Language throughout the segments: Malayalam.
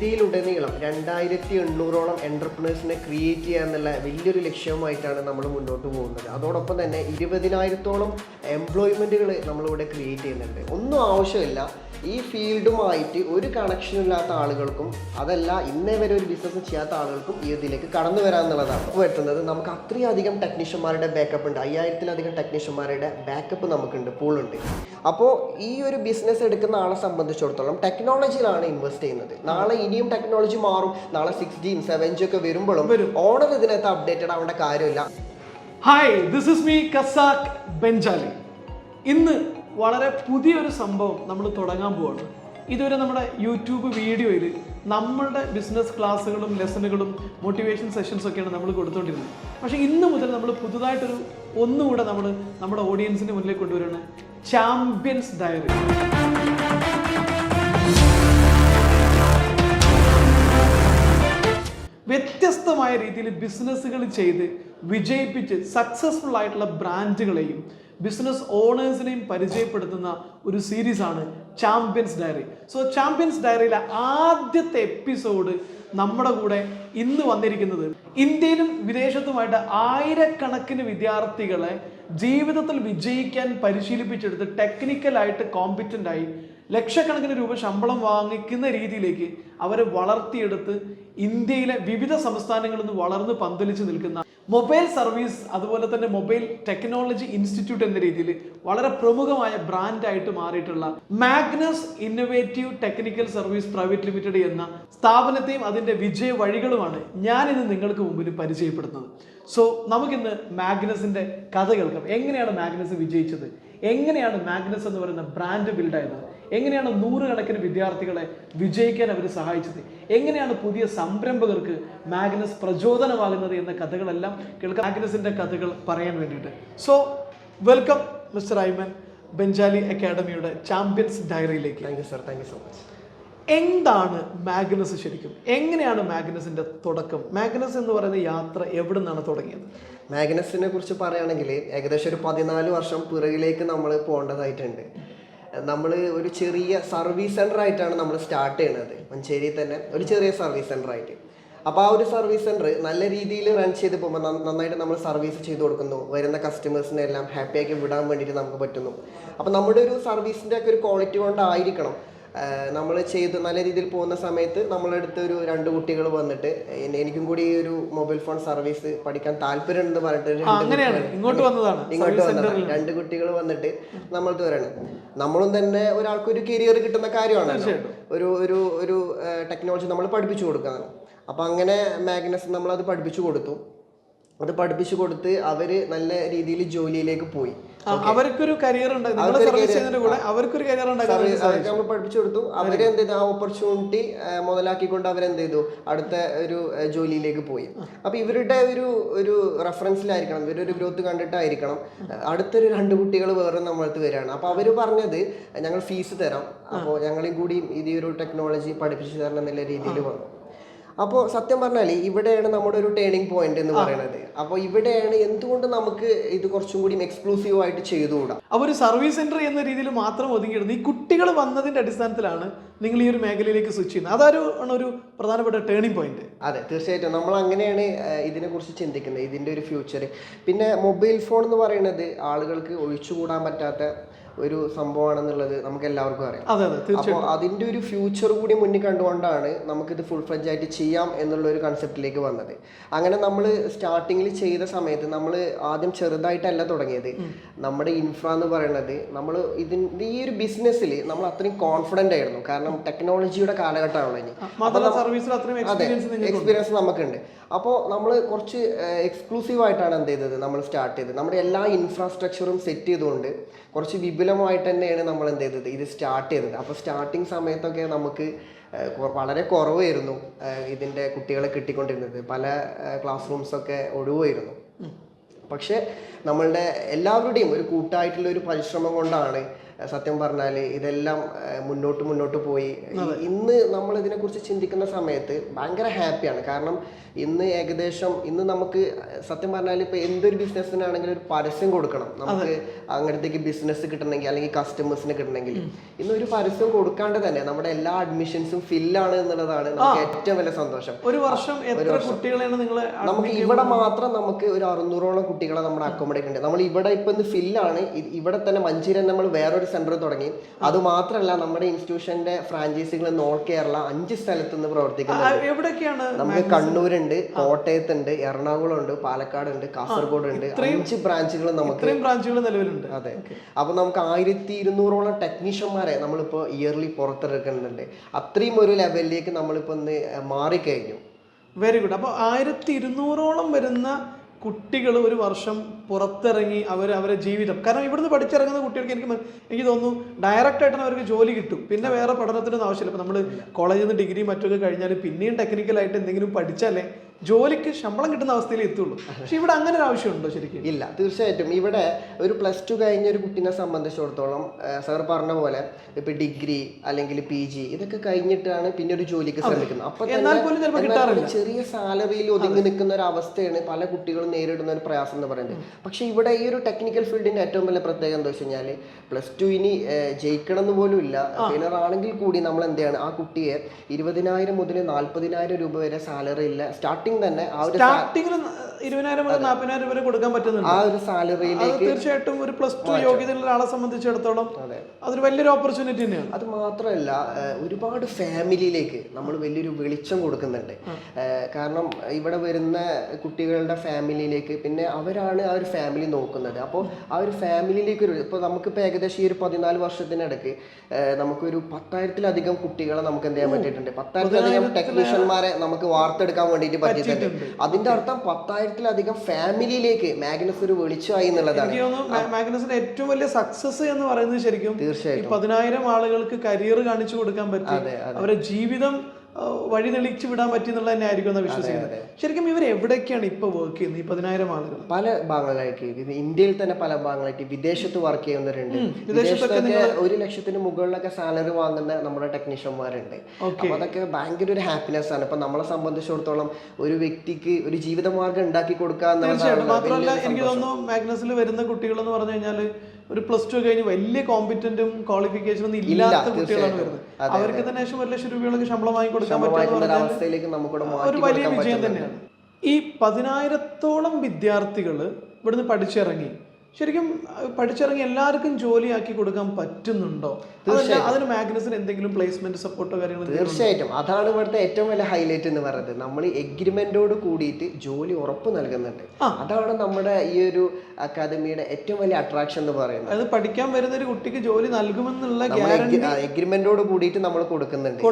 ഇന്ത്യയിലുടനീളം 2800ഓളം എൻ്റർപ്രണേഴ്സിനെ ക്രിയേറ്റ് ചെയ്യുക എന്നുള്ള വലിയൊരു ലക്ഷ്യവുമായിട്ടാണ് നമ്മൾ മുന്നോട്ട് പോകുന്നത്. അതോടൊപ്പം തന്നെ 20,000ഓളം എംപ്ലോയ്മെൻറ്റുകൾ നമ്മളിവിടെ ക്രിയേറ്റ് ചെയ്യുന്നുണ്ട്. ഒന്നും ആവശ്യമില്ല, ഈ ഫീൽഡുമായിട്ട് ഒരു കണക്ഷൻ ഇല്ലാത്ത ആളുകൾക്കും അതല്ല ഇന്നേ വരെ ഒരു ബിസിനസ് ചെയ്യാത്ത ആളുകൾക്കും ഈ ഇതിലേക്ക് കടന്നു വരാമെന്നുള്ളതാണ് വരുത്തുന്നത്. നമുക്ക് അത്രയധികം ടെക്നീഷ്യന്മാരുടെ ബാക്കപ്പ് ഉണ്ട്, 5000-ലധികം ടെക്നീഷ്യന്മാരുടെ ബാക്കപ്പ് നമുക്കുണ്ട്, പൂളുണ്ട്. അപ്പോൾ ഈ ഒരു ബിസിനസ് എടുക്കുന്ന ആളെ സംബന്ധിച്ചിടത്തോളം ടെക്നോളജിയിലാണ് ഇൻവെസ്റ്റ് ചെയ്യുന്നത്. നാളെ ഇനിയും ടെക്നോളജി മാറും, നാളെ 6G 7G ഒക്കെ വരുമ്പോഴും ഓർഡർ ഇതിനകത്ത് അപ്ഡേറ്റഡ് ആവേണ്ട കാര്യമില്ല. ഹായ്, ദിസ് ഇസ് മീ കസാക് ബെൻജാലി. ഇന്ന് വളരെ പുതിയൊരു സംഭവം നമ്മൾ തുടങ്ങാൻ പോവാണ്. ഇതുവരെ നമ്മുടെ യൂട്യൂബ് വീഡിയോയിൽ നമ്മളുടെ ബിസിനസ് ക്ലാസ്സുകളും ലെസണുകളും മോട്ടിവേഷൻ സെഷൻസ് ഒക്കെയാണ് നമ്മൾ കൊടുത്തുകൊണ്ടിരുന്നത്. പക്ഷേ ഇന്ന് മുതൽ നമ്മൾ പുതുതായിട്ടൊരു ഒന്നുകൂടെ നമ്മുടെ ഓഡിയൻസിന് മുന്നിലേക്ക് കൊണ്ടുവരുന്നത് ചാമ്പ്യൻസ് ഡയറി. വ്യത്യസ്തമായ രീതിയിൽ ബിസിനസ്സുകൾ ചെയ്ത് വിജയിപ്പിച്ച് സക്സസ്ഫുൾ ആയിട്ടുള്ള ബ്രാൻഡുകളെയും ബിസിനസ് ഓണേഴ്സിനെയും പരിചയപ്പെടുത്തുന്ന ഒരു സീരീസാണ് ചാമ്പ്യൻസ് ഡയറി. സോ ചാമ്പ്യൻസ് ഡയറിയിലെ ആദ്യത്തെ എപ്പിസോഡ് നമ്മുടെ കൂടെ ഇന്ന് വന്നിരിക്കുന്നത് ഇന്ത്യയിലും വിദേശത്തുമായിട്ട് ആയിരക്കണക്കിന് വിദ്യാർത്ഥികളെ ജീവിതത്തിൽ വിജയിക്കാൻ പരിശീലിപ്പിച്ചെടുത്ത് ടെക്നിക്കലായിട്ട് കോമ്പിറ്റൻ്റ് ആയി ലക്ഷക്കണക്കിന് രൂപ ശമ്പളം വാങ്ങിക്കുന്ന രീതിയിലേക്ക് അവരെ വളർത്തിയെടുത്ത് ഇന്ത്യയിലെ വിവിധ സംസ്ഥാനങ്ങളിൽ നിന്ന് വളർന്ന് പന്തലിച്ച് നിൽക്കുന്ന മൊബൈൽ സർവീസ് അതുപോലെ തന്നെ മൊബൈൽ ടെക്നോളജി ഇൻസ്റ്റിറ്റ്യൂട്ട് എന്ന രീതിയിൽ വളരെ പ്രമുഖമായ ബ്രാൻഡായിട്ട് മാറിയിട്ടുള്ള Magnus innovative technical service private limited എന്ന സ്ഥാപനത്തെയും അതിൻ്റെ വിജയ വഴികളുമാണ് ഞാനിന്ന് നിങ്ങൾക്ക് മുമ്പിൽ പരിചയപ്പെടുത്തുന്നത്. സോ നമുക്കിന്ന് മാഗ്നസിൻ്റെ കഥ കേൾക്കാം. എങ്ങനെയാണ് മാഗ്നസ് വിജയിച്ചത്, എങ്ങനെയാണ് മാഗ്നസ് എന്ന് പറയുന്ന ബ്രാൻഡ് ബിൽഡായത്, എങ്ങനെയാണ് നൂറുകണക്കിന് വിദ്യാർത്ഥികളെ വിജയിക്കാൻ അവർ സഹായിച്ചത്, എങ്ങനെയാണ് പുതിയ സംരംഭകർക്ക് മാഗ്നസ് പ്രചോദനമാകുന്നത് എന്ന കഥകളെല്ലാം കേൾക്കാം. മാഗ്നസിൻ്റെ കഥകൾ പറയാൻ വേണ്ടിയിട്ട്. So welcome mister Aiman, Benjali അക്കാഡമിയുടെ ചാമ്പ്യൻസ് ഡയറിയിലേക്ക്. Thank you sir, thank you so much. എന്താണ് മാഗ്നസ് ശരിക്കും? എങ്ങനെയാണ് മാഗ്നസിൻ്റെ തുടക്കം? മാഗ്നസ് എന്ന് പറയുന്ന യാത്ര എവിടെ നിന്നാണ് തുടങ്ങിയത്? മാഗ്നസിനെ കുറിച്ച് പറയുകയാണെങ്കിൽ ഏകദേശം ഒരു 14 വർഷം പിറകിലേക്ക് നമ്മൾ പോകേണ്ടതായിട്ടുണ്ട്. നമ്മൾ ഒരു ചെറിയ സർവീസ് സെൻ്റർ ആയിട്ടാണ് നമ്മൾ സ്റ്റാർട്ട് ചെയ്യുന്നത്, മഞ്ചേരിയിൽ തന്നെ ഒരു ചെറിയ സർവീസ് സെൻ്റർ ആയിട്ട്. അപ്പോൾ ആ ഒരു സർവീസ് സെൻ്റർ നല്ല രീതിയിൽ റൺ ചെയ്ത് പോകുമ്പോൾ നന്നായിട്ട് നമ്മൾ സർവീസ് ചെയ്ത് കൊടുക്കുന്നു, വരുന്ന കസ്റ്റമേഴ്സിനെ എല്ലാം ഹാപ്പിയാക്കി വിടാൻ വേണ്ടിയിട്ട് നമുക്ക് പറ്റുന്നു. അപ്പോൾ നമ്മുടെ ഒരു സർവീസിൻ്റെ ഒക്കെ ഒരു ക്വാളിറ്റി കൊണ്ടായിരിക്കണം നമ്മൾ ചെയ്ത് നല്ല രീതിയിൽ പോകുന്ന സമയത്ത് നമ്മളടുത്ത് ഒരു 2 കുട്ടികൾ വന്നിട്ട് എനിക്കും കൂടി ഈ ഒരു മൊബൈൽ ഫോൺ സർവീസ് പഠിക്കാൻ താല്പര്യമുണ്ടെന്ന് പറഞ്ഞിട്ട് ഇങ്ങോട്ട് വന്നതാണ് 2 കുട്ടികൾ വന്നിട്ട് നമ്മൾക്ക് വരണം. നമ്മളും തന്നെ ഒരാൾക്കൊരു കരിയർ കിട്ടുന്ന കാര്യമാണ്, ഒരു ടെക്നോളജി നമ്മൾ പഠിപ്പിച്ചു കൊടുക്കുകയാണ്. അപ്പം അങ്ങനെ മാഗ്നസ് നമ്മളത് പഠിപ്പിച്ചു കൊടുത്തു. അത് പഠിപ്പിച്ചു കൊടുത്ത് അവര് നല്ല രീതിയിൽ ജോലിയിലേക്ക് പോയി. അവർക്കൊരു കരിയർ നമ്മൾ പഠിപ്പിച്ചു കൊടുത്തു. അവര് എന്ത് ചെയ്തു, ആ ഓപ്പർച്യൂണിറ്റി മുതലാക്കിക്കൊണ്ട് അവരെന്ത് ചെയ്തു, അടുത്ത ഒരു ജോലിയിലേക്ക് പോയി. അപ്പൊ ഇവരുടെ ഒരു റെഫറൻസിലായിരിക്കണം, ഇവരൊരു ഗ്രോത്ത് കണ്ടിട്ടായിരിക്കണം അടുത്തൊരു 2 കുട്ടികൾ വേറെ നമ്മളടുത്ത് വരികയാണ്. അപ്പൊ അവര് പറഞ്ഞത് ഞങ്ങൾ ഫീസ് തരാം, അപ്പോൾ ഞങ്ങളെയും കൂടി ഈ ഒരു ടെക്നോളജി പഠിപ്പിച്ചു തരണം എന്നുള്ള രീതിയിൽ വന്നു. അപ്പോൾ സത്യം പറഞ്ഞാൽ ഇവിടെയാണ് നമ്മുടെ ഒരു ടേണിംഗ് പോയിന്റ് എന്ന് പറയുന്നത്. അപ്പോൾ ഇവിടെയാണ് എന്തുകൊണ്ട് നമുക്ക് ഇത് കുറച്ചും കൂടി എക്സ്ക്ലൂസീവ് ആയിട്ട് ചെയ്തുകൂടാ. അപ്പോൾ ഒരു സർവീസ് സെന്റർ എന്ന രീതിയിൽ മാത്രം ഒതുങ്ങിയിടുന്നത് ഈ കുട്ടികൾ വന്നതിന്റെ അടിസ്ഥാനത്തിലാണ് നിങ്ങൾ ഈ ഒരു മേഖലയിലേക്ക് സ്വിച്ച് ചെയ്യുന്നത്. അതൊരു പ്രധാനപ്പെട്ട ടേണിംഗ് പോയിന്റ്. അതെ, തീർച്ചയായിട്ടും നമ്മൾ അങ്ങനെയാണ് ഇതിനെക്കുറിച്ച് ചിന്തിക്കുന്നത്, ഇതിൻ്റെ ഒരു ഫ്യൂച്ചർ. പിന്നെ മൊബൈൽ ഫോൺ എന്ന് പറയുന്നത് ആളുകൾക്ക് ഒഴിച്ചുകൂടാൻ പറ്റാത്ത ഒരു സംഭവമാണെന്നുള്ളത് നമുക്ക് എല്ലാവർക്കും അറിയാം. അപ്പോൾ അതിൻ്റെ ഒരു ഫ്യൂച്ചർ കൂടി മുന്നിൽ കണ്ടുകൊണ്ടാണ് നമുക്കിത് ഫുൾ ഫ്ലെഡ്ജ് ആയിട്ട് ചെയ്യാം എന്നുള്ള ഒരു കൺസെപ്റ്റിലേക്ക് വന്നത്. അങ്ങനെ നമ്മൾ സ്റ്റാർട്ടിങ്ങിൽ ചെയ്ത സമയത്ത് നമ്മൾ ആദ്യം ചെറുതായിട്ടല്ല തുടങ്ങിയത്. നമ്മുടെ ഇൻഫ്ര എന്ന് പറയുന്നത് നമ്മൾ ഇതിൻ്റെ ഈ ഒരു ബിസിനസ്സിൽ നമ്മൾ അത്രയും കോൺഫിഡൻ്റ് ആയിരുന്നു, കാരണം ടെക്നോളജിയുടെ കാലഘട്ടമാണല്ലോ ഇനി. എക്സ്പീരിയൻസ് നമുക്കുണ്ട്. അപ്പോൾ നമ്മൾ കുറച്ച് എക്സ്ക്ലൂസീവായിട്ടാണ് എന്ത് ചെയ്തത്, നമ്മൾ സ്റ്റാർട്ട് ചെയ്തത്. നമ്മുടെ എല്ലാ ഇൻഫ്രാസ്ട്രക്ചറും സെറ്റ് ചെയ്തുകൊണ്ട് കുറച്ച് വിപുലമായിട്ട് തന്നെയാണ് നമ്മൾ എന്ത് ചെയ്തത്, ഇത് സ്റ്റാർട്ട് ചെയ്തത്. അപ്പോൾ സ്റ്റാർട്ടിങ് സമയത്തൊക്കെ നമുക്ക് വളരെ കുറവായിരുന്നു ഇതിൻ്റെ കുട്ടികളെ കിട്ടിക്കൊണ്ടിരുന്നത്. പല ക്ലാസ് റൂംസൊക്കെ ഒഴിവായിരുന്നു. പക്ഷേ നമ്മളുടെ എല്ലാവരുടെയും ഒരു കൂട്ടായിട്ടുള്ള ഒരു പരിശ്രമം കൊണ്ടാണ് സത്യം പറഞ്ഞാൽ ഇതെല്ലാം മുന്നോട്ട് പോയി. ഇന്ന് നമ്മൾ ഇതിനെക്കുറിച്ച് ചിന്തിക്കുന്ന സമയത്ത് ഭയങ്കര ഹാപ്പിയാണ്. കാരണം ഇന്ന് നമുക്ക് സത്യം പറഞ്ഞാൽ ഇപ്പോൾ എന്തൊരു ബിസിനസ്സിനാണെങ്കിലും ഒരു പരസ്യം കൊടുക്കണം. നമുക്ക് അങ്ങനത്തേക്ക് ബിസിനസ് കിട്ടണമെങ്കിൽ അല്ലെങ്കിൽ കസ്റ്റമേഴ്സിന് കിട്ടണമെങ്കിൽ ഇന്ന് ഒരു പരസ്യം കൊടുക്കാണ്ട് തന്നെ നമ്മുടെ എല്ലാ അഡ്മിഷൻസും ഫില്ലാണ് എന്നുള്ളതാണ് നമുക്ക് ഏറ്റവും വലിയ സന്തോഷം. ഒരു വർഷം എത്ര കുട്ടികളെയാണ് നിങ്ങൾ? നമുക്ക് ഇവിടെ മാത്രം നമുക്ക് ഒരു 600ഓളം കുട്ടികളെ നമ്മുടെ അക്കോമഡേറ്റ് ഉണ്ട്. നമ്മൾ ഇവിടെ ഇപ്പൊ ഇന്ന് ഫില്ലാണ്. ഇവിടെ തന്നെ മഞ്ചേരി നമ്മൾ വേറൊരു സെന്റർ തുടങ്ങി. അത് മാത്രമല്ല നമ്മുടെ ഇൻസ്റ്റിറ്റ്യൂഷന്റെ ഫ്രാഞ്ചൈസികൾ ഓൾ കേരള 5 സ്ഥലത്ത് നിന്ന് പ്രവർത്തിക്കുന്നത്. എവിടെയൊക്കെയാണ്? നമുക്ക് കണ്ണൂരുണ്ട്, കോട്ടയത്തുണ്ട്, എറണാകുളം ഉണ്ട്, പാലക്കാട് ഉണ്ട്, കാസർഗോഡ് ഉണ്ട്. 5 ബ്രാഞ്ചുകൾ നമുക്ക് നിലവിലുണ്ട്. അതെ. അപ്പൊ നമുക്ക് 1200ഓളം ടെക്നീഷ്യന്മാരെ നമ്മളിപ്പോ ഇയർലി പുറത്തിറക്കുന്നുണ്ട്. അത്രയും ഒരു ലെവലിലേക്ക് നമ്മളിപ്പോ ഒന്ന് മാറിക്കഴിഞ്ഞു. Very good. അപ്പോൾ 1200ഓളം വരുന്ന കുട്ടികൾ ഒരു വർഷം പുറത്തിറങ്ങി അവരെ ജീവിതം, കാരണം ഇവിടുന്ന് പഠിച്ചിറങ്ങുന്ന കുട്ടികൾക്ക് എനിക്ക് തോന്നുന്നു ഡയറക്റ്റ് ആയിട്ട് അവർക്ക് ജോലി കിട്ടും. പിന്നെ വേറെ പഠനത്തിനൊന്നും ആവശ്യമില്ല. ഇപ്പം നമ്മൾ കോളേജിൽ നിന്ന് ഡിഗ്രി മറ്റൊക്കെ കഴിഞ്ഞാൽ പിന്നെയും ടെക്നിക്കലായിട്ട് എന്തെങ്കിലും പഠിച്ചാലേ ജോലിക്ക് ശമ്പളം കിട്ടുന്ന അവസ്ഥയിൽ എത്തുള്ളൂ. പക്ഷെ ഇവിടെ അങ്ങനെ ഒരു ആവശ്യമുണ്ടോ ശരിക്കും? ഇല്ല, തീർച്ചയായിട്ടും. ഇവിടെ ഒരു +2 കഴിഞ്ഞ ഒരു കുട്ടീനെ സംബന്ധിച്ചിടത്തോളം സാർ പറഞ്ഞ പോലെ ഇപ്പൊ ഡിഗ്രി അല്ലെങ്കിൽ PG ഇതൊക്കെ കഴിഞ്ഞിട്ടാണ് പിന്നെ ഒരു ജോലിക്ക് ശ്രമിക്കുന്നത്. അപ്പൊ ചെറിയ സാലറിയിൽ ഒതുങ്ങി നിൽക്കുന്ന ഒരു അവസ്ഥയാണ് പല കുട്ടികളും നേരിടുന്ന ഒരു പ്രയാസം എന്ന് പറയുന്നത്. പക്ഷെ ഇവിടെ ഈ ഒരു ടെക്നിക്കൽ ഫീൽഡിന്റെ ഏറ്റവും വലിയ പ്രത്യേകത എന്താ വെച്ച് കഴിഞ്ഞാൽ +2 ഇനി ജയിക്കണം എന്ന് പോലും ഇല്ല. ഫെയിലർ ആണെങ്കിൽ കൂടി നമ്മൾ എന്ത് ചെയ്യണം, ആ കുട്ടിയെ 20,000 മുതൽ 40,000 രൂപ വരെ സാലറി ഇല്ല സ്റ്റാർട്ടിംഗ് തന്നെ ആ ഒരു 20,000 മുതൽ 40,000 വരെ കൊടുക്കാൻ പറ്റുന്നുണ്ട്. ആ ഒരു സാലറിയിലേക്ക് തീർച്ചയായിട്ടും ഒരു +2 യോഗ്യതയുള്ള ഒരാളെ സംബന്ധിച്ചിടത്തോളം അതൊരു വലിയൊരു ഓപ്പർച്യൂണിറ്റി തന്നെയാണ്. അത് മാത്രമല്ല ഒരുപാട് ഫാമിലിയിലേക്ക് നമ്മൾ വലിയൊരു വെളിച്ചം കൊടുക്കുന്നുണ്ട്. കാരണം ഇവിടെ വരുന്ന കുട്ടികളുടെ ഫാമിലിയിലേക്ക് പിന്നെ അവരാണ് ആ ഒരു ഫാമിലി നോക്കുന്നത്. അപ്പോൾ ആ ഒരു ഫാമിലിയിലേക്ക് ഇപ്പോൾ നമുക്കിപ്പോൾ ഏകദേശം ഈ ഒരു 14 വർഷത്തിനിടയ്ക്ക് നമുക്കൊരു 10,000-ലധികം കുട്ടികളെ നമുക്ക് എന്ത് ചെയ്യാൻ പറ്റിയിട്ടുണ്ട്. 10,000-ലധികം ടെക്നീഷ്യന്മാരെ നമുക്ക് വാർത്തെടുക്കാൻ വേണ്ടിയിട്ട് പറ്റിയിട്ടുണ്ട്. അതിന്റെ അർത്ഥം 10,000-ലധികം ഫാമിലിയിലേക്ക് മാഗ്നസ് ഒരു വെളിച്ചമായി എന്നുള്ളതാണ്. മാഗ്നസിന്റെ ഏറ്റവും വലിയ സക്സസ് എന്ന് പറയുന്നത് ശരിക്കും തീർച്ചയായും 10,000 ആളുകൾക്ക് കരിയർ കാണിച്ചു കൊടുക്കാൻ പറ്റും, അവരുടെ ജീവിതം വഴി തെളിച്ചു വിടാൻ പറ്റിയെന്നുള്ള തന്നെ ആയിരിക്കും എന്ന് വിശ്വസിക്കുന്നത്. ശരിക്കും ഇവർ എവിടേക്കാണ് ഇപ്പൊ വർക്ക് ചെയ്യുന്നത്? ഈ 10,000 ആളുകൾ പല ഭാഗങ്ങളായിട്ട് ഇന്ത്യയിൽ തന്നെ പല ഭാഗങ്ങളായിട്ട് വിദേശത്ത് വർക്ക് ചെയ്യുന്നവരുണ്ട്. വിദേശത്തൊക്കെ 1 ലക്ഷത്തിന് മുകളിലൊക്കെ സാലറി വാങ്ങുന്ന നമ്മുടെ ടെക്നീഷ്യന്മാരുണ്ട്. അപ്പൊ അതൊക്കെ ഭയങ്കര ഒരു ഹാപ്പിനെസ് ആണ്. ഇപ്പൊ നമ്മളെ സംബന്ധിച്ചിടത്തോളം ഒരു വ്യക്തിക്ക് ഒരു ജീവിതമാർഗം ഉണ്ടാക്കി കൊടുക്കുക എന്നുള്ളതാണ്. മാത്രമല്ല എനിക്ക് തോന്നുന്നു മാഗ്നസിൽ വരുന്ന കുട്ടികൾ എന്ന് പറഞ്ഞു കഴിഞ്ഞാൽ ഒരു +2 കഴിഞ്ഞ് വലിയ കോമ്പിറ്റന്റും ക്വാളിഫിക്കേഷനും ഒന്നും ഇല്ലാത്ത കുട്ടികളാണ് വരുന്നത്. അവർക്ക് തന്നെ 1 ലക്ഷം രൂപയോളം ശമ്പളം വാങ്ങി കൊടുക്കാൻ പറ്റുന്ന ഒരു വലിയ വിജയം തന്നെയാണ്. ഈ 10,000-ഓളം വിദ്യാർത്ഥികൾ ഇവിടുന്ന് പഠിച്ചിറങ്ങി. ശരിക്കും പഠിച്ചിറങ്ങി എല്ലാവർക്കും ജോലിയാക്കി കൊടുക്കാൻ പറ്റുന്നുണ്ടോ? അതിന് മാഗ്നസിന് എന്തെങ്കിലും പ്ലേസ്മെന്റ് സപ്പോർട്ടോ കാര്യങ്ങൾ? തീർച്ചയായിട്ടും അതാണ് ഇവിടുത്തെ ഏറ്റവും വലിയ ഹൈലൈറ്റ് എന്ന് പറയുന്നത്. നമ്മൾ എഗ്രിമെന്റോട് കൂടിയിട്ട് ജോലി ഉറപ്പ് നൽകുന്നുണ്ട്. അതാണ് നമ്മുടെ ഈ ഒരു അക്കാദമിയുടെ ഏറ്റവും വലിയ അട്രാക്ഷൻ എന്ന് പറയുന്നത്. അത് പഠിക്കാൻ വരുന്ന ഒരു കുട്ടിക്ക് ജോലി നൽകുമെന്നുള്ള എഗ്രിമെന്റോട് കൂടിയിട്ട് നമ്മൾ കൊടുക്കുന്നുണ്ട്.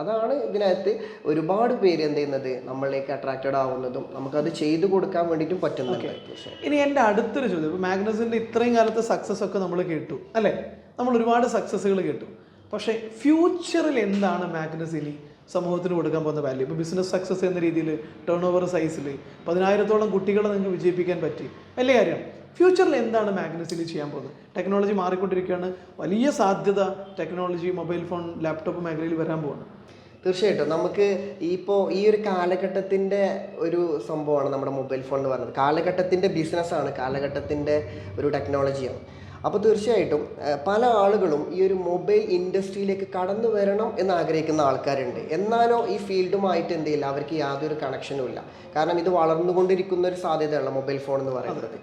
അതാണ് ഇതിനകത്ത് ഒരുപാട് പേര് എന്ത് ചെയ്യുന്നത് നമ്മളിലേക്ക് അട്രാക്റ്റഡ് ആവുന്നതും നമുക്കത് ചെയ്തു കൊടുക്കാൻ വേണ്ടിയിട്ടും പറ്റുന്നുണ്ട്. ഇനി എൻ്റെ അടുത്തൊരു ചോദ്യം, മാഗ്നസിന്റെ ഇത്രയും കാലത്തെ സക്സസ് ഒക്കെ നമ്മൾ കേട്ടു അല്ലേ? നമ്മൾ ഒരുപാട് സക്സസ്സുകൾ കേട്ടു. പക്ഷേ ഫ്യൂച്ചറിൽ എന്താണ് മാഗ്നസ് ഇനി സമൂഹത്തിന് കൊടുക്കാൻ പോകുന്ന വാല്യൂ? ഇപ്പോൾ ബിസിനസ് സക്സസ് എന്ന രീതിയിൽ ടേൺ ഓവർ സൈസിൽ 10,000-ഓളം കുട്ടികളെ നിങ്ങൾക്ക് വിജയിപ്പിക്കാൻ പറ്റി, വലിയ കാര്യമാണ്. ഫ്യൂച്ചറിൽ എന്താണ് മാഗ്നസിൽ ചെയ്യാൻ പോകുന്നത്? ടെക്നോളജി മാറിക്കൊണ്ടിരിക്കുകയാണ്, വലിയ സാധ്യത ടെക്നോളജി മൊബൈൽ ഫോൺ ലാപ്ടോപ്പ് മേഖലയിൽ വരാൻ പോകുന്നു. തീർച്ചയായിട്ടും നമുക്ക് ഇപ്പോൾ ഈ ഒരു കാലഘട്ടത്തിൻ്റെ ഒരു സംഭവമാണ് നമ്മുടെ മൊബൈൽ ഫോൺ എന്ന് പറയുന്നത്. കാലഘട്ടത്തിൻ്റെ ബിസിനസ്സാണ്, കാലഘട്ടത്തിൻ്റെ ഒരു ടെക്നോളജിയാണ്. അപ്പോൾ തീർച്ചയായിട്ടും പല ആളുകളും ഈ ഒരു മൊബൈൽ ഇൻഡസ്ട്രിയിലേക്ക് കടന്നു വരണം എന്ന് ആഗ്രഹിക്കുന്ന ആൾക്കാരുണ്ട്. എന്നാലോ ഈ ഫീൽഡുമായിട്ട് എന്ത് ചെയ്യില്ല, അവർക്ക് യാതൊരു കണക്ഷനും ഇല്ല. കാരണം ഇത് വളർന്നുകൊണ്ടിരിക്കുന്ന ഒരു സാധ്യതയുള്ള മൊബൈൽ ഫോൺ എന്ന് പറയുന്നത്.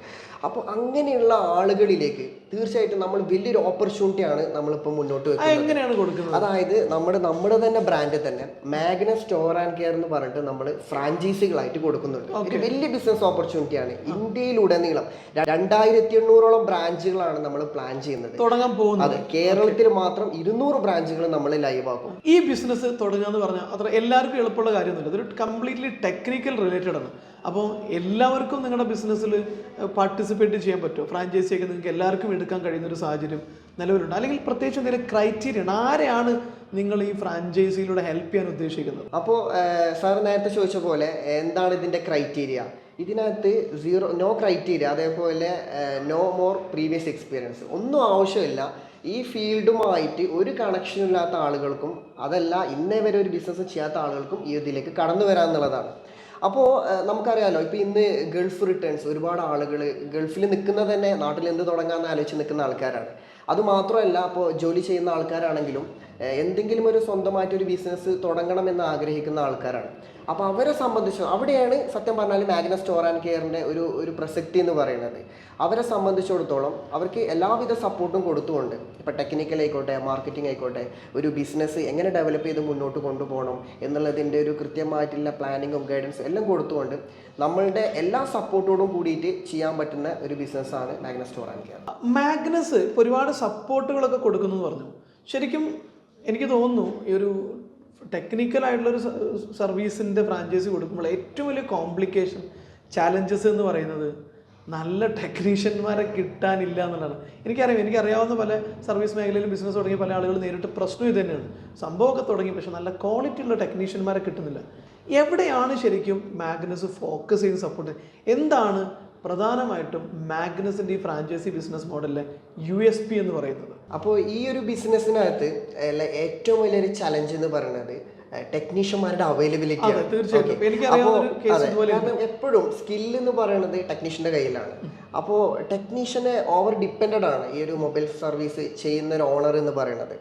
അപ്പോൾ അങ്ങനെയുള്ള ആളുകളിലേക്ക് തീർച്ചയായിട്ടും നമ്മൾ വലിയൊരു ഓപ്പർച്യൂണിറ്റിയാണ് നമ്മളിപ്പോൾ മുന്നോട്ട് വെക്കുന്നത്. അതായത് നമ്മുടെ തന്നെ ബ്രാൻഡ് തന്നെ മാഗ്നസ് സ്റ്റോർ ആൻഡ് കെയർ എന്ന് പറഞ്ഞിട്ട് നമ്മൾ ഫ്രാഞ്ചൈസികളായിട്ട് കൊടുക്കുന്നുണ്ട്. ഒരു വലിയ ബിസിനസ് ഓപ്പർച്യൂണിറ്റിയാണ്. ഇന്ത്യയിലുടനീളം 2,800-ഓളം ബ്രാഞ്ചുകളാണ് നമ്മൾ പ്ലാൻ ചെയ്യുന്നത് തുടങ്ങാൻ പോകുന്നത്. അതെ, കേരളത്തിൽ മാത്രം 200 ബ്രാഞ്ചുകൾ നമ്മൾ ലൈവ് ആക്കും. ഈ ബിസിനസ് തുടങ്ങുക എന്ന് പറഞ്ഞാൽ അത്ര എല്ലാവർക്കും എളുപ്പമുള്ള കാര്യമൊന്നുമില്ല. ഇതൊരു കംപ്ലീറ്റ്ലി ടെക്നിക്കൽ റിലേറ്റഡ് ആണ്. അപ്പോൾ എല്ലാവർക്കും നിങ്ങളുടെ ബിസിനസ്സിൽ പാർട്ടിസിപ്പേറ്റ് ചെയ്യാൻ പറ്റുമോ? ഫ്രാഞ്ചൈസിയൊക്കെ നിങ്ങൾക്ക് എല്ലാവർക്കും എടുക്കാൻ കഴിയുന്ന ഒരു സാഹചര്യം നിലവിലുണ്ട്? അല്ലെങ്കിൽ പ്രത്യേകിച്ച് എന്തെങ്കിലും ക്രൈറ്റീരിയ ഉണ്ട്? ആരെയാണ് നിങ്ങൾ ഈ ഫ്രാഞ്ചൈസിയിലൂടെ ഹെൽപ്പ് ചെയ്യാൻ ഉദ്ദേശിക്കുന്നത്? അപ്പോൾ സാർ നേരത്തെ ചോദിച്ച പോലെ എന്താണ് ഇതിൻ്റെ ക്രൈറ്റീരിയ? ഇതിനകത്ത് നോ ക്രൈറ്റീരിയ, അതേപോലെ നോ മോർ പ്രീവിയസ് എക്സ്പീരിയൻസ്, ഒന്നും ആവശ്യമില്ല. ഈ ഫീൽഡുമായിട്ട് ഒരു കണക്ഷനും ഇല്ലാത്ത ആളുകൾക്കും അതല്ല ഇന്നേ വരെ ഒരു ബിസിനസ് ചെയ്യാത്ത ആളുകൾക്കും ഈ ഇതിലേക്ക് കടന്നു വരാമെന്നുള്ളതാണ്. അപ്പോൾ നമുക്കറിയാമല്ലോ, ഇപ്പോൾ ഇന്ന് ഗൾഫ് റിട്ടേൺസ് ഒരുപാട് ആളുകൾ ഗൾഫിൽ നിൽക്കുന്നത് തന്നെ നാട്ടിൽ എന്ത് തുടങ്ങാമെന്ന് ആലോചിച്ച് നിൽക്കുന്ന ആൾക്കാരാണ്. അതുമാത്രമല്ല, അപ്പോൾ ജോലി ചെയ്യുന്ന ആൾക്കാരാണെങ്കിലും എന്തെങ്കിലും ഒരു സ്വന്തമായിട്ടൊരു ബിസിനസ് തുടങ്ങണമെന്ന് ആഗ്രഹിക്കുന്ന ആൾക്കാരാണ്. അപ്പോൾ അവരെ സംബന്ധിച്ച് അവിടെയാണ് സത്യം പറഞ്ഞാൽ മാഗ്നസ് സ്റ്റോർ ആൻഡ് കെയറിൻ്റെ ഒരു പ്രസക്തി എന്ന് പറയുന്നത്. അവരെ സംബന്ധിച്ചിടത്തോളം അവർക്ക് എല്ലാവിധ സപ്പോർട്ടും കൊടുത്തുകൊണ്ട്, ഇപ്പോൾ ടെക്നിക്കൽ ആയിക്കോട്ടെ, മാർക്കറ്റിംഗ് ആയിക്കോട്ടെ, ഒരു ബിസിനസ് എങ്ങനെ ഡെവലപ്പ് ചെയ്ത് മുന്നോട്ട് കൊണ്ടുപോകണം എന്നുള്ളതിൻ്റെ ഒരു കൃത്യമായിട്ടുള്ള പ്ലാനിങ്ങും ഗൈഡൻസും എല്ലാം കൊടുത്തുകൊണ്ട് നമ്മളുടെ എല്ലാ സപ്പോർട്ടോടും കൂടിയിട്ട് ചെയ്യാൻ പറ്റുന്ന ഒരു ബിസിനസ്സാണ് Magnus store and care. Magnus ഒരുപാട് സപ്പോർട്ടുകളൊക്കെ കൊടുക്കുന്നു എന്ന് പറഞ്ഞു. ശരിക്കും എനിക്ക് തോന്നുന്നു ഈ ഒരു ടെക്നിക്കലായിട്ടുള്ളൊരു സർവീസിൻ്റെ ഫ്രാഞ്ചൈസി കൊടുക്കുമ്പോൾ ഏറ്റവും വലിയ കോംപ്ലിക്കേഷൻ, ചാലഞ്ചസ് എന്ന് പറയുന്നത് നല്ല ടെക്നീഷ്യന്മാരെ കിട്ടാനില്ല എന്നുള്ളതാണ്. എനിക്കറിയാവുന്ന പല സർവീസ് മേഖലയിലും ബിസിനസ് തുടങ്ങിയ പല ആളുകൾ നേരിട്ട് പ്രശ്നം ഇത് തന്നെയാണ്. സംഭവമൊക്കെ തുടങ്ങി, പക്ഷെ നല്ല ക്വാളിറ്റി ഉള്ള ടെക്നീഷ്യന്മാരെ കിട്ടുന്നില്ല. എവിടെയാണ് ശരിക്കും മാഗ്നസ് ഫോക്കസ് ചെയ്യുന്ന സപ്പോർട്ട്? എന്താണ് പ്രധാനമായിട്ടും മാഗ്നസിൻ്റെ ഈ ഫ്രാഞ്ചൈസി ബിസിനസ് മോഡലിലെ USP എന്ന് പറയുന്നത്? അപ്പോൾ ഈ ഒരു ബിസിനസ്സിനകത്ത് ഏറ്റവും വലിയൊരു ചലഞ്ച് എന്ന് പറയുന്നത് ടെക്നീഷ്യന്മാരുടെ അവൈലബിലിറ്റി ആണ്. കാരണം എപ്പോഴും സ്കില്ല് എന്ന് പറയുന്നത് ടെക്നീഷ്യന്റെ കയ്യിലാണ്. അപ്പോൾ ടെക്നീഷ്യനെ ഓവർ ഡിപ്പെൻഡഡ് ആണ് ഈ ഒരു മൊബൈൽ സർവീസ് ചെയ്യുന്ന ഒരു ഓണർ എന്ന് പറയുന്നത്.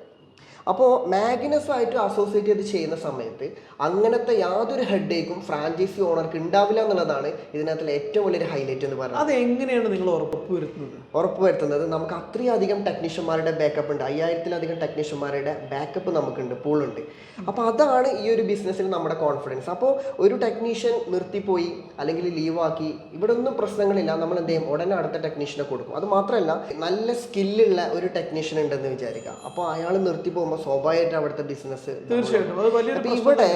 അപ്പോൾ മാഗ്നസുമായിട്ട് അസോസിയേറ്റ് ചെയ്ത് ചെയ്യുന്ന സമയത്ത് അങ്ങനത്തെ യാതൊരു ഹെഡേക്കും ഫ്രാഞ്ചൈസി ഓണർക്ക് ഉണ്ടാവില്ല എന്നുള്ളതാണ് ഇതിനകത്തുള്ള ഏറ്റവും വലിയൊരു ഹൈലൈറ്റ് എന്ന് പറയുന്നത്. അത് എങ്ങനെയാണ് നിങ്ങൾ ഉറപ്പുവരുത്തുന്നത്? നമുക്ക് അത്രയധികം ടെക്നീഷ്യന്മാരുടെ ബാക്കപ്പ് ഉണ്ട്. 5000-ലധികം ടെക്നീഷ്യന്മാരുടെ ബാക്കപ്പ് നമുക്കുണ്ട്, പൂളുണ്ട്. അപ്പോൾ അതാണ് ഈ ഒരു ബിസിനസ്സിൽ നമ്മുടെ കോൺഫിഡൻസ്. അപ്പോൾ ഒരു ടെക്നീഷ്യൻ നിർത്തിപ്പോയി അല്ലെങ്കിൽ ലീവാക്കി, ഇവിടെ ഒന്നും പ്രശ്നങ്ങളില്ല. നമ്മൾ എന്ത് ചെയ്യും? ഉടനെ അടുത്ത ടെക്നീഷ്യനെ കൊടുക്കും. അത് മാത്രമല്ല, നല്ല സ്കില്ലുള്ള ഒരു ടെക്നീഷ്യൻ ഉണ്ടെന്ന് വിചാരിക്കുക. അപ്പോൾ അയാൾ നിർത്തി പോകുമ്പോൾ സ്വാഭാവികമായിട്ട് അവിടുത്തെ ബിസിനസ് തീർച്ചയായിട്ടും. ഇവിടെ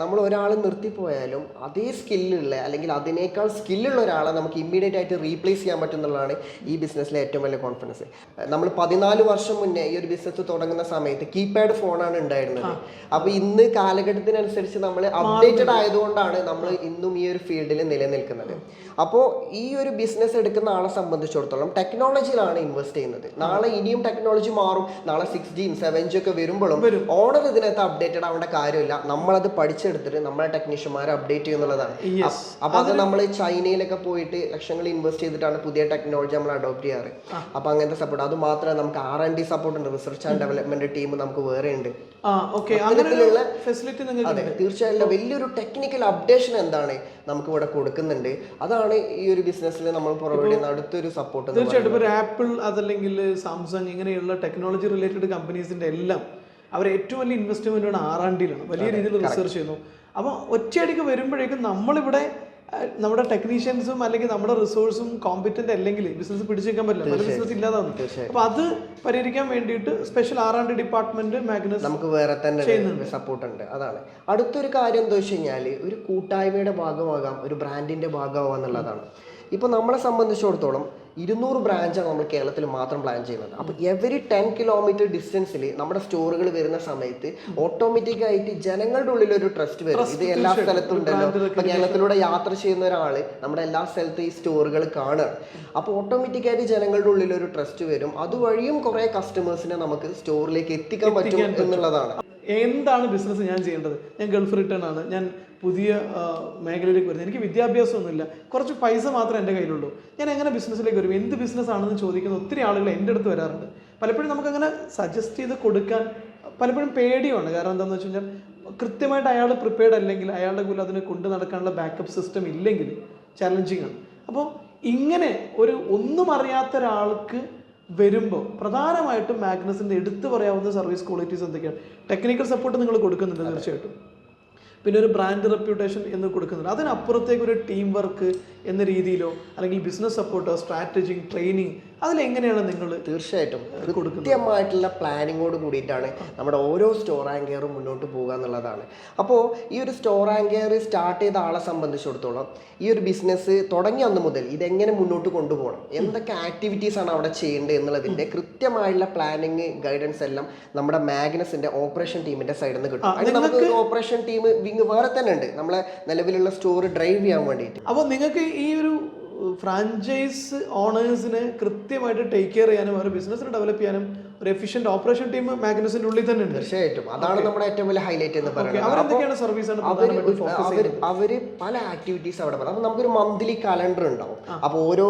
നമ്മൾ ഒരാൾ നിർത്തിപ്പോയാലും അതേ സ്കില്ലുള്ള അല്ലെങ്കിൽ അതിനേക്കാൾ സ്കില്ലുള്ള ഒരാളെ നമുക്ക് ഇമ്മീഡിയറ്റ് ആയിട്ട് റീപ്ലേസ് ചെയ്യാൻ പറ്റും എന്നുള്ളതാണ് ഈ ബിസിനസ്സിലെ ഏറ്റവും വലിയ കോൺഫിഡൻസ്. നമ്മൾ 14 വർഷം മുന്നേ ഈ ഒരു ബിസിനസ് തുടങ്ങുന്ന സമയത്ത് കീപാഡ് ഫോണാണ് ഉണ്ടായിരുന്നത്. അപ്പോൾ ഇന്ന് കാലഘട്ടത്തിനനുസരിച്ച് നമ്മൾ അപ്ഡേറ്റഡ് ആയതുകൊണ്ടാണ് നമ്മൾ ഇന്നും ഈ ഒരു ഫീൽഡിൽ നിലനിൽക്കുന്നത്. അപ്പോൾ ഈ ഒരു ബിസിനസ് എടുക്കുന്ന ആളെ സംബന്ധിച്ചിടത്തോളം ടെക്നോളജിയിലാണ് ഇൻവെസ്റ്റ് ചെയ്യുന്നത്. നാളെ ഇനിയും ടെക്നോളജി മാറും. നാളെ 6G 7G ഒക്കെ വരുമ്പോഴും ഓണർ ഇതിനകത്ത് അപ്ഡേറ്റഡ് ആവേണ്ട കാര്യമില്ല. നമ്മളത് പഠിച്ചെടുത്തിട്ട് നമ്മളെ ടെക്നീഷ്യന്മാരെ അപ്ഡേറ്റ് ചെയ്യുന്നുള്ളതാണ്. അപ്പൊ അത് നമ്മൾ ചൈനയിലൊക്കെ പോയിട്ട് ലക്ഷങ്ങൾ ഇൻവെസ്റ്റ് ചെയ്തിട്ടാണ് പുതിയ ടെക്നോളജി നമ്മൾ അഡോപ്റ്റ് ചെയ്യാറ്. അപ്പൊ അങ്ങനത്തെ സപ്പോർട്ട്. അത് മാത്രമേ നമുക്ക് R&D സപ്പോർട്ട് ഉണ്ട്, റിസർച്ച് ആൻഡ് ഡെവലപ്മെന്റ് ടീം നമുക്ക് വേറെ ഉണ്ട്. അതെ, തീർച്ചയായും വലിയൊരു ടെക്നിക്കൽ അപ്ഡേഷൻ എന്താണ് നമുക്ക് ഇവിടെ കൊടുക്കുന്നുണ്ട്. അതാണ് ഈ ഒരു ബിസിനസ്സിൽ നമ്മൾ പ്രൊവൈഡ് ചെയ്യുന്ന അടുത്തൊരു സപ്പോർട്ട്. തീർച്ചയായിട്ടും ഒരു ആപ്പിൾ അതല്ലെങ്കിൽ സാംസങ് ഇങ്ങനെയുള്ള ടെക്നോളജി റിലേറ്റഡ് കമ്പനീസിന്റെ എല്ലാം അവർ ഏറ്റവും വലിയ ഇൻവെസ്റ്റ്മെന്റ് R&Dയിലാണ്, വലിയ രീതിയിൽ റിസർച്ച് ചെയ്യുന്നു. അപ്പോൾ ഒറ്റയടിക്ക് വരുമ്പോഴേക്കും നമ്മളിവിടെ നമ്മുടെ ടെക്നീഷ്യൻസും അല്ലെങ്കിൽ നമ്മുടെ റിസോഴ്സും കോമ്പറ്റന്റ് അല്ലെങ്കിൽ ബിസിനസ് പിടിച്ചേക്കാൻ പറ്റില്ല, പല ബിസിനസ് ഇല്ലാതാണ്. അപ്പൊ അത് പരിഹരിക്കാൻ വേണ്ടിയിട്ട് സ്പെഷ്യൽ R&D ഡിപ്പാർട്ട്മെന്റ് മാഗ്നസ് നമുക്ക് വേറെ തന്നെ സപ്പോർട്ട് ഉണ്ട്. അതാണ് അടുത്തൊരു കാര്യം. എന്താ വെച്ച് കഴിഞ്ഞാൽ ഒരു കൂട്ടായ്മയുടെ ഭാഗമാകാം, ഒരു ബ്രാൻഡിന്റെ ഭാഗമാകാം എന്നുള്ളതാണ്. ഇപ്പോൾ നമ്മളെ സംബന്ധിച്ചിടത്തോളം 200 ബ്രാഞ്ചാണ് നമ്മൾ കേരളത്തിൽ മാത്രം പ്ലാൻ ചെയ്യുന്നത്. അപ്പോൾ എവറി 10 കിലോമീറ്റർ ഡിസ്റ്റൻസിൽ നമ്മുടെ സ്റ്റോറുകൾ വരുന്ന സമയത്ത് ഓട്ടോമാറ്റിക്കായിട്ട് ജനങ്ങളുടെ ഉള്ളിൽ ഒരു ട്രസ്റ്റ് വരും. ഇത് എല്ലാ സ്ഥലത്തും ഉണ്ടല്ലോ. ഇപ്പോൾ കേരളത്തിലൂടെ യാത്ര ചെയ്യുന്ന ഒരാൾ നമ്മുടെ എല്ലാ സ്ഥലത്തും ഈ സ്റ്റോറുകൾ കാണുക. അപ്പോൾ ഓട്ടോമാറ്റിക്കായിട്ട് ജനങ്ങളുടെ ഉള്ളിൽ ഒരു ട്രസ്റ്റ് വരും. അതുവഴിയും കുറേ കസ്റ്റമേഴ്സിനെ നമുക്ക് സ്റ്റോറിലേക്ക് എത്തിക്കാൻ പറ്റും എന്നുള്ളതാണ്. എന്താണ് ബിസിനസ് ഞാൻ ചെയ്യേണ്ടത്? ഞാൻ ഗൾഫ് റിട്ടേൺ ആണ്, ഞാൻ പുതിയ മേഖലയിലേക്ക് വരുന്നത്, എനിക്ക് വിദ്യാഭ്യാസമൊന്നുമില്ല, കുറച്ച് പൈസ മാത്രമേ എൻ്റെ കയ്യിലുള്ളൂ, ഞാൻ എങ്ങനെ ബിസിനസ്സിലേക്ക് വരും? എന്ത് ബിസിനസ് ആണെന്ന് ചോദിക്കുന്ന ഒത്തിരി ആളുകൾ എൻ്റെ അടുത്ത് വരാറുണ്ട്. പലപ്പോഴും നമുക്കങ്ങനെ സജസ്റ്റ് ചെയ്ത് കൊടുക്കാൻ പലപ്പോഴും പേടിയുണ്ട്. കാരണം എന്താണെന്ന് വെച്ച് കഴിഞ്ഞാൽ കൃത്യമായിട്ട് അയാൾ പ്രിപ്പയർഡ് അല്ലെങ്കിൽ അയാളുടെ കൂടെ അതിനെ കൊണ്ടു നടക്കാനുള്ള ബാക്കപ്പ് സിസ്റ്റം ഇല്ലെങ്കിൽ ചാലഞ്ചിങ് ആണ്. അപ്പോൾ ഇങ്ങനെ ഒന്നും അറിയാത്ത ഒരാൾക്ക് വരുമ്പോൾ പ്രധാനമായിട്ടും മാഗ്നസിൻ്റെ എടുത്തു പറയാവുന്ന സർവീസ് ക്വാളിറ്റീസ് എന്തൊക്കെയാണ്? ടെക്നിക്കൽ സപ്പോർട്ട് നിങ്ങൾ കൊടുക്കുന്നുണ്ട് തീർച്ചയായിട്ടും. പിന്നെ ഒരു ബ്രാൻഡ് റെപ്യൂട്ടേഷൻ എന്ന് കൊടുക്കുന്നുണ്ട്. അതിനപ്പുറത്തേക്ക് ഒരു ടീം വർക്ക് എന്ന രീതിയിലോ അല്ലെങ്കിൽ ബിസിനസ് സപ്പോർട്ടോ സ്ട്രാറ്റജി ട്രെയിനിങ് അതിലെങ്ങനെയാണ് നിങ്ങൾ തീർച്ചയായിട്ടും കൃത്യമായിട്ടുള്ള പ്ലാനിങ്ങോട് കൂടിയിട്ടാണ് നമ്മുടെ ഓരോ സ്റ്റോർ ആൻഡ് കെയറും മുന്നോട്ട് പോകുക എന്നുള്ളതാണ്. അപ്പോൾ ഈ ഒരു സ്റ്റോർ ആൻഡ് കെയർ സ്റ്റാർട്ട് ചെയ്ത ആളെ സംബന്ധിച്ചിടത്തോളം ഈ ഒരു ബിസിനസ് തുടങ്ങിയ അന്ന് മുതൽ ഇതെങ്ങനെ മുന്നോട്ട് കൊണ്ടുപോകണം, എന്തൊക്കെ ആക്ടിവിറ്റീസ് ആണ് അവിടെ ചെയ്യേണ്ടത് എന്നുള്ളതിൻ്റെ കൃത്യമായുള്ള പ്ലാനിങ് ഗൈഡൻസ് എല്ലാം നമ്മുടെ മാഗ്നസിൻ്റെ ഓപ്പറേഷൻ ടീമിൻ്റെ സൈഡിൽ നിന്ന് കിട്ടും. അതിന് നമുക്ക് ഒരു ഓപ്പറേഷൻ ടീം വിങ് വേറെ തന്നെ ഉണ്ട് നമ്മളെ നിലവിലുള്ള സ്റ്റോർ ഡ്രൈവ് ചെയ്യാൻ വേണ്ടിയിട്ട്. അപ്പോൾ നിങ്ങൾക്ക് ഈ ഒരു ഫ്രാഞ്ചൈസ് ഓണേഴ്സിനെ കൃത്യമായിട്ട് ടേക്ക് കെയർ ചെയ്യാനും അവരുടെ ബിസിനസ്സിനെ ഡെവലപ്പ് ചെയ്യാനും ഒരു എഫിഷ്യന്റ് ഓപ്പറേഷൻ ടീം മാഗ്നസിന്റെ ഉള്ളിൽ തന്നെ ഉണ്ട്. തീർച്ചയായിട്ടും അതാണ് നമ്മുടെ ഏറ്റവും വലിയ ഹൈലൈറ്റ് എന്ന് പറയുന്നത്. അവര് പല ആക്ടിവിറ്റീസ് അവിടെ പറയും. അപ്പൊ നമുക്കൊരു മന്ത്ലി കലണ്ടർ ഉണ്ടാവും. അപ്പോൾ ഓരോ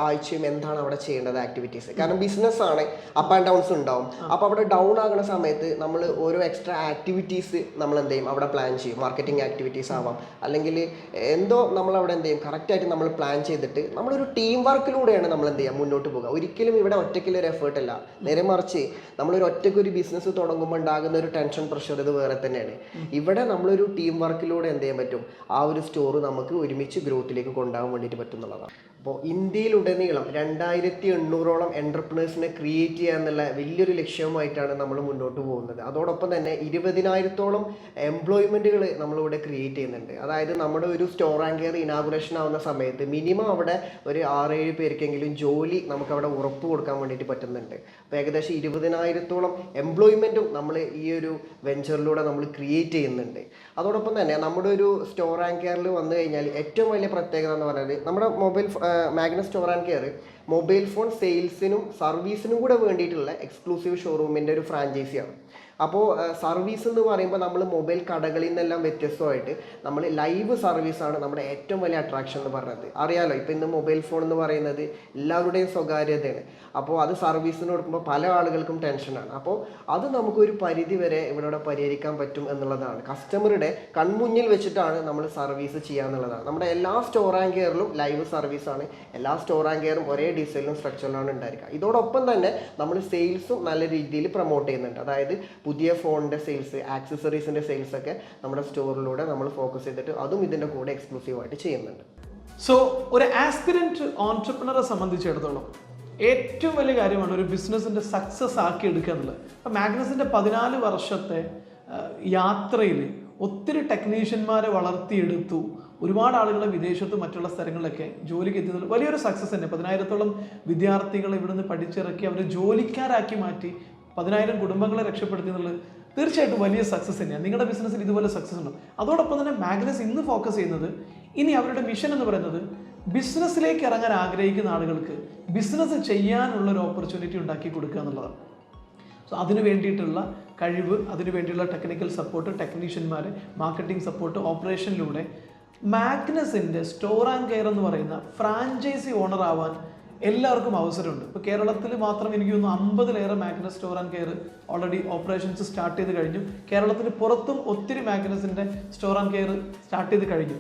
ആഴ്ചയും എന്താണ് അവിടെ ചെയ്യേണ്ടത് ആക്ടിവിറ്റീസ്. കാരണം ബിസിനസ് ആണ്, അപ്പ് ആൻഡ് ഡൗൺസ് ഉണ്ടാവും. അപ്പോൾ അവിടെ ഡൗൺ ആകുന്ന സമയത്ത് നമ്മൾ ഓരോ എക്സ്ട്രാ ആക്ടിവിറ്റീസ് നമ്മൾ എന്ത് ചെയ്യും അവിടെ പ്ലാൻ ചെയ്യും. മാർക്കറ്റിംഗ് ആക്ടിവിറ്റീസ് ആവാം, അല്ലെങ്കിൽ എന്തോ നമ്മൾ അവിടെ എന്ത് ചെയ്യും കറക്റ്റായിട്ട് നമ്മൾ പ്ലാൻ ചെയ്തിട്ട് നമ്മളൊരു ടീം വർക്കിലൂടെയാണ് നമ്മൾ എന്ത് ചെയ്യുക മുന്നോട്ട് പോകുക. ഒരിക്കലും ഇവിടെ ഒറ്റയ്ക്കുള്ളൊരു എഫേർട്ട് അല്ല, നേരെ മറിച്ച് നമ്മളൊരു ഒറ്റയ്ക്ക് ഒരു ബിസിനസ് തുടങ്ങുമ്പോൾ ഉണ്ടാകുന്ന ഒരു ടെൻഷൻ പ്രഷർ ഇത് വേറെ തന്നെയാണ്. ഇവിടെ നമ്മളൊരു ടീം വർക്കിലൂടെ എന്ത് ചെയ്യാൻ പറ്റും, ആ ഒരു സ്റ്റോർ നമുക്ക് ഒരുമിച്ച് ഗ്രോത്തിലേക്ക് കൊണ്ടുപോകാൻ വേണ്ടിയിട്ട് പറ്റും എന്നുള്ളതാണ്. അപ്പോൾ ഇന്ത്യയിലുടനീളം 2800ഓളം എൻ്റർപ്രണേഴ്സിനെ ക്രിയേറ്റ് ചെയ്യുക എന്നുള്ള വലിയൊരു ലക്ഷ്യവുമായിട്ടാണ് നമ്മൾ മുന്നോട്ട് പോകുന്നത്. അതോടൊപ്പം തന്നെ 20,000ഓളം എംപ്ലോയ്മെൻറ്റുകൾ നമ്മളിവിടെ ക്രിയേറ്റ് ചെയ്യുന്നുണ്ട്. അതായത് നമ്മുടെ ഒരു സ്റ്റോർ ആൻഡ് കെയർ ഇനാഗുറേഷൻ ആവുന്ന സമയത്ത് മിനിമം അവിടെ ഒരു 6-7 പേർക്കെങ്കിലും ജോലി നമുക്കവിടെ ഉറപ്പ് കൊടുക്കാൻ വേണ്ടിയിട്ട് പറ്റുന്നുണ്ട്. അപ്പോൾ ഏകദേശം 20,000ഓളം എംപ്ലോയ്മെൻറ്റും നമ്മൾ ഈ ഒരു വെഞ്ചറിലൂടെ നമ്മൾ ക്രിയേറ്റ് ചെയ്യുന്നുണ്ട്. അതോടൊപ്പം തന്നെ നമ്മുടെ ഒരു സ്റ്റോർ ആൻഡ് കെയറിൽ വന്നു കഴിഞ്ഞാൽ ഏറ്റവും വലിയ പ്രത്യേകത എന്ന് പറയുന്നത് നമ്മുടെ Magnus store and care mobile phone സെയിൽസിനും സർവീസിനും കൂടെ വേണ്ടിയിട്ടുള്ള എക്സ്ക്ലൂസീവ് ഷോറൂമിൻ്റെ ഒരു ഫ്രാഞ്ചൈസിയാണ്. അപ്പോൾ സർവീസ് എന്ന് പറയുമ്പോൾ നമ്മൾ മൊബൈൽ കടകളിൽ നിന്നെല്ലാം വ്യത്യസ്തമായിട്ട് നമ്മൾ ലൈവ് സർവീസാണ് നമ്മുടെ ഏറ്റവും വലിയ അട്രാക്ഷൻ എന്ന് പറയുന്നത്. അറിയാലോ, ഇപ്പോൾ ഇന്ന് മൊബൈൽ ഫോൺ എന്ന് പറയുന്നത് എല്ലാവരുടെയും സ്വകാര്യതയാണ്. അപ്പോൾ അത് സർവീസിന് കൊടുക്കുമ്പോൾ പല ആളുകൾക്കും ടെൻഷനാണ്. അപ്പോൾ അത് നമുക്കൊരു പരിധി വരെ ഇവിടെ പരിഹരിക്കാൻ പറ്റും എന്നുള്ളതാണ്. കസ്റ്റമറുടെ കൺമുന്നിൽ വെച്ചിട്ടാണ് നമ്മൾ സർവീസ് ചെയ്യുക എന്നുള്ളതാണ്. നമ്മുടെ എല്ലാ സ്റ്റോർ ആൻഡ് കെയറിലും ലൈവ് സർവീസാണ്. എല്ലാ സ്റ്റോർ ആൻഡ് കെയറും ഒരേ ഡിസൈനിലും സ്ട്രക്ചറിലാണ് ഉണ്ടായിരിക്കുക. ഇതോടൊപ്പം തന്നെ നമ്മൾ സെയിൽസും നല്ല രീതിയിൽ പ്രൊമോട്ട് ചെയ്യുന്നുണ്ട്. അതായത് പുതിയ ഫോണിൻ്റെ സെയിൽസ്, ആക്സസറീസിൻ്റെ സെയിൽസ് ഒക്കെ നമ്മുടെ സ്റ്റോറിലൂടെ നമ്മൾ ഫോക്കസ് ചെയ്തിട്ട് അതും ഇതിൻ്റെ കൂടെ എക്സ്ക്ലൂസീവായിട്ട് ചെയ്യുന്നുണ്ട്. സോ ഒരു ആസ്പിരൻറ്റ് ഓൺട്രപ്രണറെ സംബന്ധിച്ചിടത്തോളം ഏറ്റവും വലിയ കാര്യമാണ് ഒരു ബിസിനസ്സിൻ്റെ സക്സസ് ആക്കി എടുക്കുക എന്നുള്ളത്. അപ്പോൾ മാഗ്നസിൻ്റെ 14 വർഷത്തെ യാത്രയിൽ ഒത്തിരി ടെക്നീഷ്യന്മാരെ വളർത്തിയെടുത്തു. ഒരുപാട് ആളുകളെ വിദേശത്തും മറ്റുള്ള സ്ഥലങ്ങളിലൊക്കെ ജോലിക്ക് എത്തുന്നത് വലിയൊരു സക്സസ് തന്നെ. 10,000ഓളം വിദ്യാർത്ഥികളെ ഇവിടുന്ന് പഠിച്ചിറക്കി അവരെ ജോലിക്കാരാക്കി മാറ്റി 10,000 കുടുംബങ്ങളെ രക്ഷപ്പെടുത്തി എന്നുള്ളത് തീർച്ചയായിട്ടും വലിയ സക്സസ് തന്നെയാണ്. നിങ്ങളുടെ ബിസിനസ്സിൽ ഇതുപോലെ സക്സസ് ഉണ്ടോ? അതോടൊപ്പം തന്നെ മാഗ്നസ് ഇന്ന് ഫോക്കസ് ചെയ്യുന്നത്, ഇനി അവരുടെ മിഷൻ എന്ന് പറയുന്നത് ബിസിനസ്സിലേക്ക് ഇറങ്ങാൻ ആഗ്രഹിക്കുന്ന ആളുകൾക്ക് ബിസിനസ് ചെയ്യാനുള്ള ഒരു ഓപ്പർച്യൂണിറ്റി ഉണ്ടാക്കി കൊടുക്കുക എന്നുള്ളതാണ്. സോ അതിന് വേണ്ടിയിട്ടുള്ള കഴിവ്, അതിന് വേണ്ടിയുള്ള ടെക്നിക്കൽ സപ്പോർട്ട്, ടെക്നീഷ്യന്മാർ, മാർക്കറ്റിംഗ് സപ്പോർട്ട്, ഓപ്പറേഷനിലൂടെ മാഗ്നസിൻ്റെ സ്റ്റോർ ആൻഡ് കെയർ എന്ന് പറയുന്ന ഫ്രാഞ്ചൈസി ഓണർ ആവാൻ എല്ലാവർക്കും അവസരമുണ്ട്. ഇപ്പോൾ കേരളത്തിൽ മാത്രം എനിക്ക് തോന്നുന്നു 50-ലേറെ Magnus store and care already operations start ചെയ്ത് കഴിഞ്ഞു. കേരളത്തിന് പുറത്തും ഒത്തിരി മാഗ്നസിൻ്റെ സ്റ്റോർ ആൻഡ് കെയർ സ്റ്റാർട്ട് ചെയ്ത് കഴിഞ്ഞു.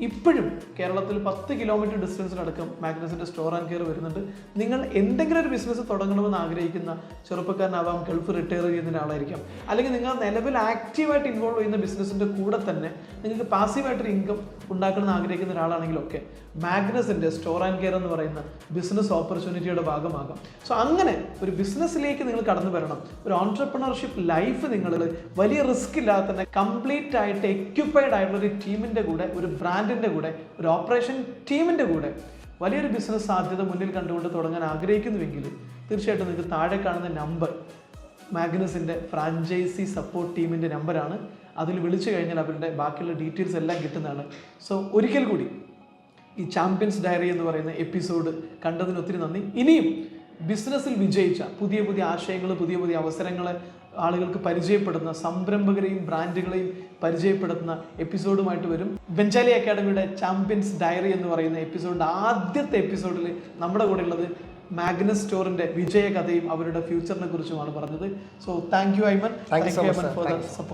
ഇപ്പോഴും കേരളത്തിൽ 10 കിലോമീറ്റർ ഡിസ്റ്റൻസിലടക്കം മാഗ്നസിൻ്റെ സ്റ്റോർ ആൻഡ് കെയർ വരുന്നുണ്ട്. നിങ്ങൾ എന്തെങ്കിലും ഒരു ബിസിനസ് തുടങ്ങണമെന്ന് ആഗ്രഹിക്കുന്ന ചെറുപ്പക്കാരനാവാം, ഗൾഫ് റിട്ടയർ ചെയ്യുന്ന ആളായിരിക്കാം, അല്ലെങ്കിൽ നിങ്ങൾ നിലവിൽ ആക്റ്റീവായിട്ട് ഇൻവോൾവ് ചെയ്യുന്ന ബിസിനസ്സിൻ്റെ കൂടെ തന്നെ നിങ്ങൾക്ക് പാസീവായിട്ടൊരു ഇൻകം ഉണ്ടാക്കണമെന്ന് ആഗ്രഹിക്കുന്ന ഒരാളാണെങ്കിലൊക്കെ മാഗ്നസിൻ്റെ സ്റ്റോർ ആൻഡ് കെയർ എന്ന് പറയുന്ന ബിസിനസ് ഓപ്പർച്യൂണിറ്റിയുടെ ഭാഗമാകാം. സോ അങ്ങനെ ഒരു ബിസിനസ്സിലേക്ക് നിങ്ങൾ കടന്നു വരണം. ഒരു ഓൺട്രപ്രണർഷിപ്പ് ലൈഫ് നിങ്ങൾ വലിയ റിസ്ക് ഇല്ലാതെ തന്നെ കംപ്ലീറ്റ് ആയിട്ട് എക്യുപ്പൈഡ് ആയിട്ടുള്ള ഒരു ടീമിൻ്റെ കൂടെ, ഒരു ബ്രാൻഡിൻ്റെ കൂടെ, ഒരു ഓപ്പറേഷൻ ടീമിൻ്റെ കൂടെ വലിയൊരു ബിസിനസ് സാധ്യത മുന്നിൽ കണ്ടുകൊണ്ട് തുടങ്ങാൻ ആഗ്രഹിക്കുന്നുവെങ്കിൽ തീർച്ചയായിട്ടും നിങ്ങൾക്ക് താഴെ കാണുന്ന നമ്പർ മാഗ്നസിൻ്റെ ഫ്രാഞ്ചൈസി സപ്പോർട്ട് ടീമിൻ്റെ നമ്പറാണ്. അതിൽ വിളിച്ചു കഴിഞ്ഞാൽ അവരുടെ ബാക്കിയുള്ള ഡീറ്റെയിൽസ് എല്ലാം കിട്ടുന്നതാണ്. സോ ഒരിക്കൽ കൂടി ഈ ചാമ്പ്യൻസ് ഡയറി എന്ന് പറയുന്ന എപ്പിസോഡ് കണ്ടതിന് ഒത്തിരി നന്ദി. ഇനിയും ബിസിനസ്സിൽ വിജയിച്ച പുതിയ പുതിയ ആശയങ്ങൾ, പുതിയ പുതിയ അവസരങ്ങളെ ആളുകൾക്ക് പരിചയപ്പെടുന്ന സംരംഭകരെയും ബ്രാൻഡുകളെയും പരിചയപ്പെടുത്തുന്ന എപ്പിസോഡുമായിട്ട് വരും. ബെഞ്ചാലി അക്കാഡമിയുടെ ചാമ്പ്യൻസ് ഡയറി എന്ന് പറയുന്ന എപ്പിസോഡിൻ്റെ ആദ്യത്തെ എപ്പിസോഡിൽ നമ്മുടെ കൂടെ ഉള്ളത് മാഗ്നസ് സ്റ്റോറിൻ്റെ വിജയകഥയും അവരുടെ ഫ്യൂച്ചറിനെ കുറിച്ചുമാണ് പറഞ്ഞത്. So thank you Aiman for the support.